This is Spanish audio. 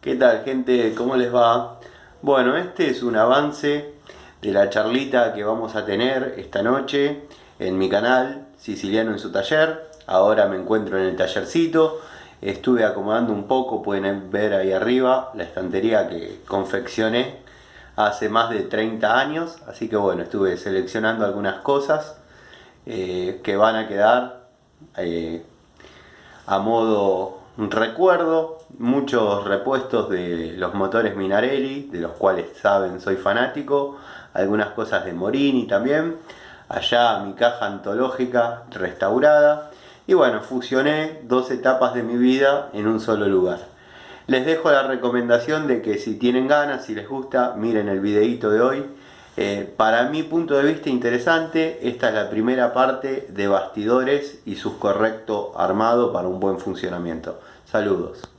¿Qué tal, gente? ¿Cómo les va? Bueno, este es un avance de la charlita que vamos a tener esta noche en mi canal Siciliano en su taller. Ahora me encuentro en el tallercito. Estuve acomodando un poco, pueden ver ahí arriba la estantería que confeccioné hace más de 30 años. Así que bueno, estuve seleccionando algunas cosas que van a quedar eh, a modo recuerdo, muchos repuestos de los motores Minarelli, de los cuales saben soy fanático, algunas cosas de Morini también, allá mi caja antológica restaurada, y bueno, fusioné dos etapas de mi vida en un solo lugar. Les dejo la recomendación de que si tienen ganas, si les gusta, miren el videíto de hoy. Para mi punto de vista interesante, esta es la primera parte de bastidores y su correcto armado para un buen funcionamiento. Saludos.